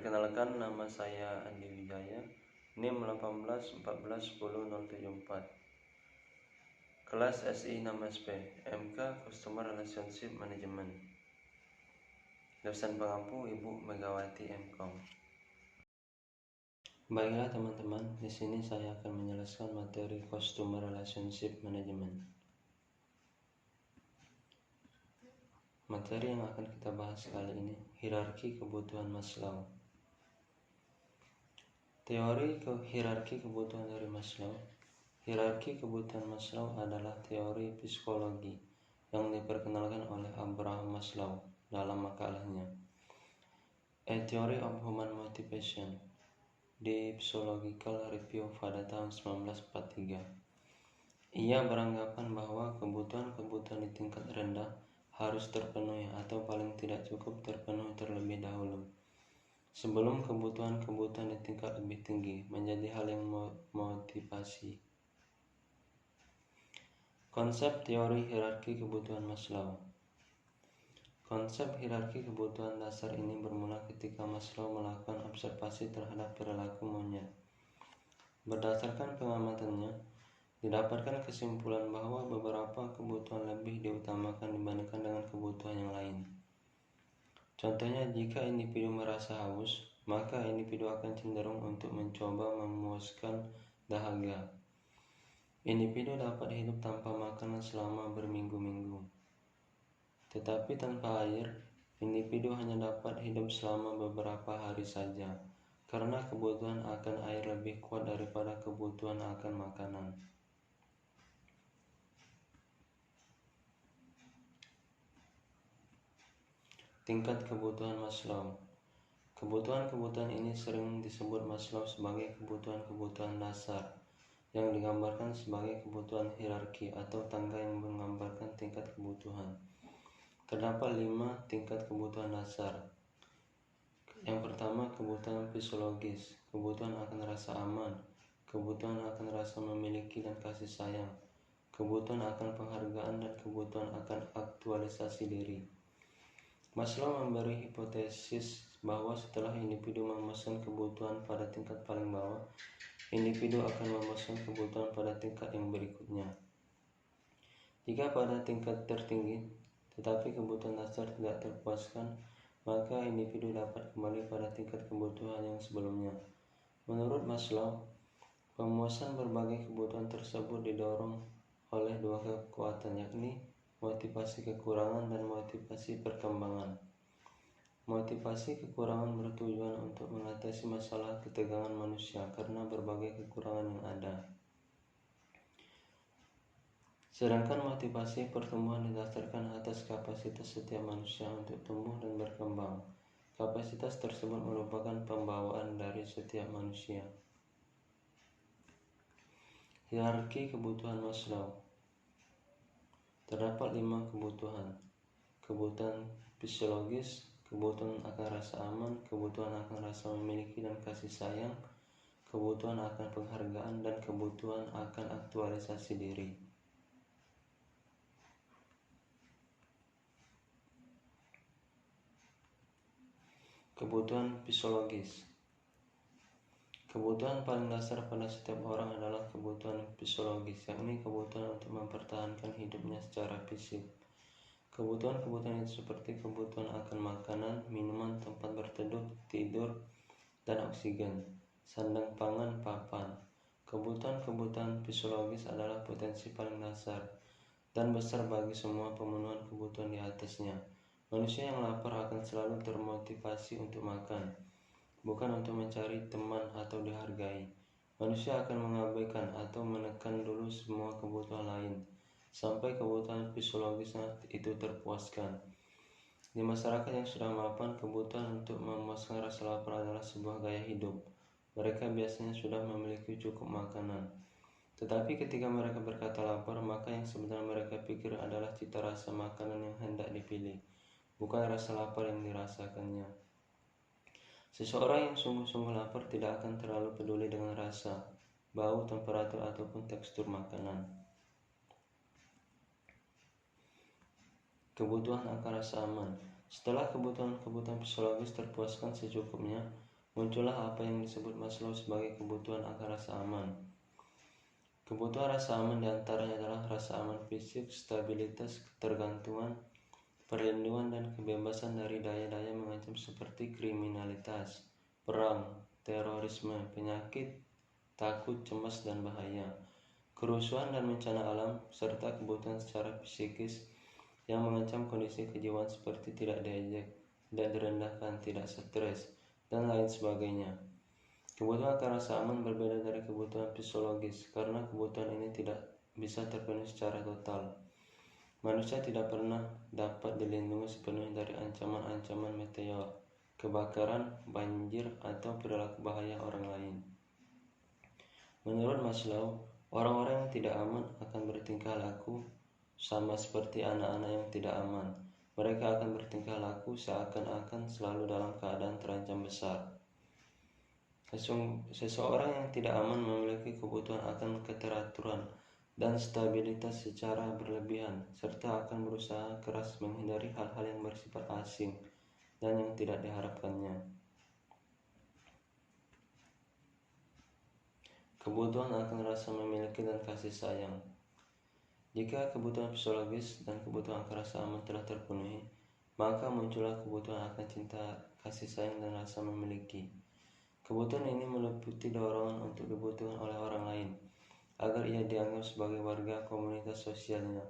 Perkenalkan, nama saya Andi Wijaya, NIM 18141074. Kelas SI 6SP, MK Customer Relationship Management. Dosen pengampu Ibu Megawati M.Com. Baiklah teman-teman, di sini saya akan menjelaskan materi Customer Relationship Management. Materi yang akan kita bahas kali ini, hierarki kebutuhan Maslow. Teori hierarki kebutuhan dari Maslow. Hierarki kebutuhan Maslow adalah teori psikologi yang diperkenalkan oleh Abraham Maslow dalam makalahnya A Theory of Human Motivation di Psychological Review pada tahun 1943. Ia beranggapan bahwa kebutuhan-kebutuhan di tingkat rendah harus terpenuhi atau paling tidak cukup terpenuhi terlebih dahulu sebelum kebutuhan-kebutuhan di tingkat lebih tinggi menjadi hal yang motivasi. Konsep teori hierarki kebutuhan Maslow. Konsep hierarki kebutuhan dasar ini bermula ketika Maslow melakukan observasi terhadap perilaku monyet. Berdasarkan pengamatannya, didapatkan kesimpulan bahwa beberapa kebutuhan lebih diutamakan dibandingkan dengan kebutuhan yang lain. Contohnya, jika individu merasa haus, maka individu akan cenderung untuk mencoba memuaskan dahaga. Individu dapat hidup tanpa makanan selama berminggu-minggu. Tetapi tanpa air, individu hanya dapat hidup selama beberapa hari saja, karena kebutuhan akan air lebih kuat daripada kebutuhan akan makanan. Tingkat kebutuhan Maslow. Kebutuhan-kebutuhan ini sering disebut Maslow sebagai kebutuhan-kebutuhan dasar, yang digambarkan sebagai kebutuhan hierarki atau tangga yang menggambarkan tingkat kebutuhan. Terdapat 5 tingkat kebutuhan dasar. Yang pertama, kebutuhan fisiologis, kebutuhan akan rasa aman, kebutuhan akan rasa memiliki dan kasih sayang, kebutuhan akan penghargaan, dan kebutuhan akan aktualisasi diri. Maslow memberi hipotesis bahwa setelah individu memesan kebutuhan pada tingkat paling bawah, individu akan memesan kebutuhan pada tingkat yang berikutnya. Jika pada tingkat tertinggi, tetapi kebutuhan dasar tidak terpuaskan, maka individu dapat kembali pada tingkat kebutuhan yang sebelumnya. Menurut Maslow, pemuasan berbagai kebutuhan tersebut didorong oleh 2 kekuatan, yakni motivasi kekurangan dan motivasi perkembangan. Motivasi kekurangan bertujuan untuk mengatasi masalah ketegangan manusia karena berbagai kekurangan yang ada. Sedangkan motivasi pertumbuhan didasarkan atas kapasitas setiap manusia untuk tumbuh dan berkembang. Kapasitas tersebut merupakan pembawaan dari setiap manusia. Hierarki kebutuhan Maslow. Terdapat 5 kebutuhan. Kebutuhan fisiologis, kebutuhan akan rasa aman, kebutuhan akan rasa memiliki dan kasih sayang, kebutuhan akan penghargaan, dan kebutuhan akan aktualisasi diri. Kebutuhan fisiologis. Kebutuhan paling dasar pada setiap orang adalah kebutuhan fisiologis, yakni kebutuhan untuk mempertahankan hidupnya secara fisik. Kebutuhan-kebutuhan itu seperti kebutuhan akan makanan, minuman, tempat berteduh, tidur, dan oksigen, sandang pangan, papan. Kebutuhan-kebutuhan fisiologis adalah potensi paling dasar dan besar bagi semua pemenuhan kebutuhan di atasnya. Manusia yang lapar akan selalu termotivasi untuk makan, bukan untuk mencari teman atau dihargai. Manusia akan mengabaikan atau menekan dulu semua kebutuhan lain sampai kebutuhan fisiologisnya itu terpuaskan. Di masyarakat yang sudah mapan, kebutuhan untuk memuaskan rasa lapar adalah sebuah gaya hidup. Mereka biasanya sudah memiliki cukup makanan. Tetapi ketika mereka berkata lapar, maka yang sebenarnya mereka pikir adalah cita rasa makanan yang hendak dipilih, bukan rasa lapar yang dirasakannya. Seseorang yang sungguh-sungguh lapar tidak akan terlalu peduli dengan rasa, bau, temperatur, ataupun tekstur makanan. Kebutuhan akan rasa aman. Setelah kebutuhan-kebutuhan fisiologis terpuaskan secukupnya, muncullah apa yang disebut Maslow sebagai kebutuhan akan rasa aman. Kebutuhan rasa aman diantaranya adalah rasa aman fisik, stabilitas, ketergantungan, perlindungan, dan kebebasan dari daya-daya mengancam seperti kriminalitas, perang, terorisme, penyakit, takut, cemas, dan bahaya, kerusuhan dan bencana alam, serta kebutuhan secara psikis yang mengancam kondisi kejiwaan seperti tidak diejek, tidak direndahkan, tidak stres, dan lain sebagainya. Kebutuhan akan rasa aman berbeda dari kebutuhan fisiologis karena kebutuhan ini tidak bisa terpenuhi secara total. Manusia tidak pernah dapat dilindungi sepenuhnya dari ancaman-ancaman meteor, kebakaran, banjir, atau perilaku bahaya orang lain. Menurut Maslow, orang-orang yang tidak aman akan bertingkah laku sama seperti anak-anak yang tidak aman. Mereka akan bertingkah laku seakan-akan selalu dalam keadaan terancam besar. Seseorang yang tidak aman memiliki kebutuhan akan keteraturan dan stabilitas secara berlebihan, serta akan berusaha keras menghindari hal-hal yang bersifat asing dan yang tidak diharapkannya. Kebutuhan akan rasa memiliki dan kasih sayang. Jika kebutuhan fisiologis dan kebutuhan akan rasa aman telah terpenuhi, maka muncullah kebutuhan akan cinta, kasih sayang, dan rasa memiliki. Kebutuhan ini meliputi dorongan untuk dibutuhkan oleh orang lain, agar ia dianggap sebagai warga komunitas sosialnya.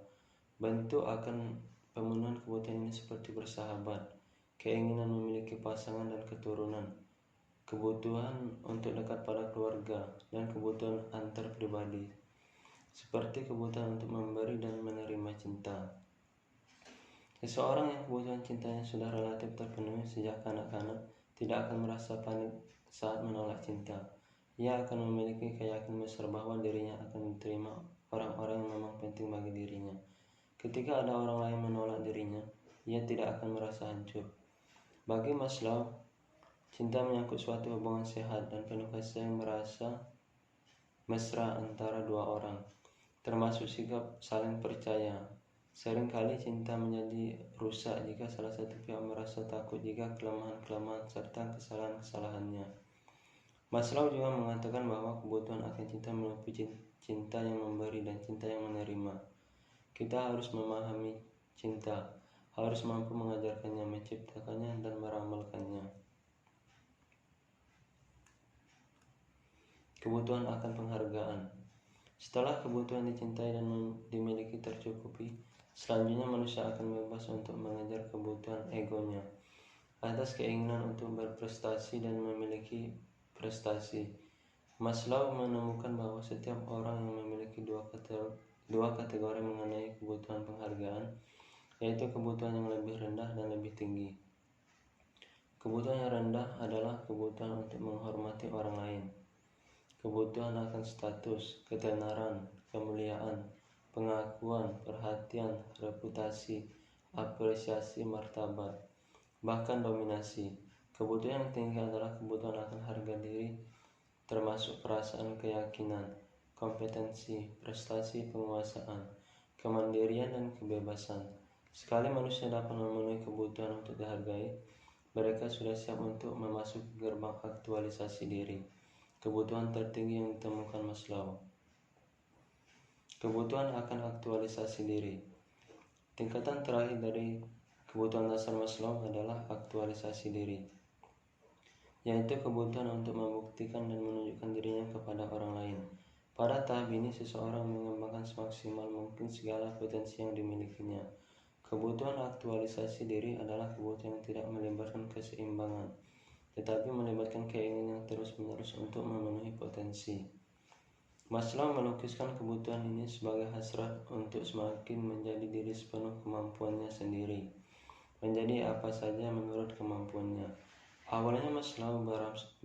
Bentuk akan pemenuhan kebutuhan ini seperti bersahabat, keinginan memiliki pasangan dan keturunan, kebutuhan untuk dekat pada keluarga, dan kebutuhan antar pribadi, seperti kebutuhan untuk memberi dan menerima cinta. Seseorang yang kebutuhan cintanya sudah relatif terpenuhi sejak kanak-kanak tidak akan merasa panik saat menolak cinta. Ia akan memiliki keyakinan besar bahwa dirinya akan diterima orang-orang yang memang penting bagi dirinya. Ketika ada orang lain menolak dirinya, ia tidak akan merasa hancur. Bagi Maslow, cinta menyangkut suatu hubungan sehat dan penuh kasih yang merasa mesra antara dua orang, termasuk sikap saling percaya. Seringkali cinta menjadi rusak jika salah satu pihak merasa takut jika kelemahan-kelemahan serta kesalahan-kesalahannya. Maslow juga mengatakan bahwa kebutuhan akan cinta meliputi cinta yang memberi dan cinta yang menerima. Kita harus memahami cinta, harus mampu mengajarkannya, menciptakannya, dan meramalkannya. Kebutuhan akan penghargaan. Setelah kebutuhan dicintai dan dimiliki tercukupi, selanjutnya manusia akan bebas untuk mengejar kebutuhan egonya atas keinginan untuk berprestasi dan memiliki prestasi. Maslow menemukan bahwa setiap orang yang memiliki dua kategori mengenai kebutuhan penghargaan, yaitu kebutuhan yang lebih rendah dan lebih tinggi. Kebutuhan yang rendah adalah kebutuhan untuk menghormati orang lain. Kebutuhan akan status, ketenaran, kemuliaan, pengakuan, perhatian, reputasi, apresiasi, martabat, bahkan dominasi. Kebutuhan yang tinggi adalah kebutuhan akan harga diri, termasuk perasaan keyakinan, kompetensi, prestasi, penguasaan, kemandirian, dan kebebasan. Sekali manusia dapat memenuhi kebutuhan untuk dihargai, mereka sudah siap untuk memasuki gerbang aktualisasi diri. Kebutuhan tertinggi yang ditemukan Maslow. Kebutuhan akan aktualisasi diri. Tingkatan terakhir dari kebutuhan dasar Maslow adalah aktualisasi diri, yaitu kebutuhan untuk membuktikan dan menunjukkan dirinya kepada orang lain. Pada tahap ini, seseorang mengembangkan semaksimal mungkin segala potensi yang dimilikinya. Kebutuhan aktualisasi diri adalah kebutuhan yang tidak melibatkan keseimbangan, tetapi melibatkan keinginan yang terus-menerus untuk memenuhi potensi. Maslow melukiskan kebutuhan ini sebagai hasrat untuk semakin menjadi diri sepenuh kemampuannya sendiri, menjadi apa saja menurut kemampuannya. Awalnya Maslow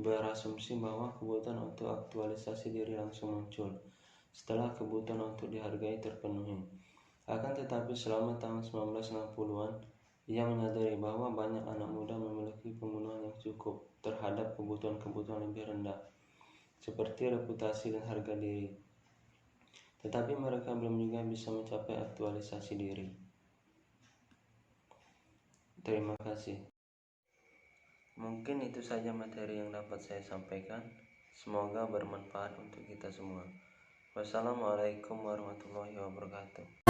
berasumsi bahwa kebutuhan untuk aktualisasi diri langsung muncul setelah kebutuhan untuk dihargai terpenuhi. Akan tetapi selama tahun 1960-an, ia menyadari bahwa banyak anak muda memiliki pembunuhan yang cukup terhadap kebutuhan-kebutuhan lebih rendah, seperti reputasi dan harga diri. Tetapi mereka belum juga bisa mencapai aktualisasi diri. Terima kasih. Mungkin itu saja materi yang dapat saya sampaikan. Semoga bermanfaat untuk kita semua. Wassalamualaikum warahmatullahi wabarakatuh.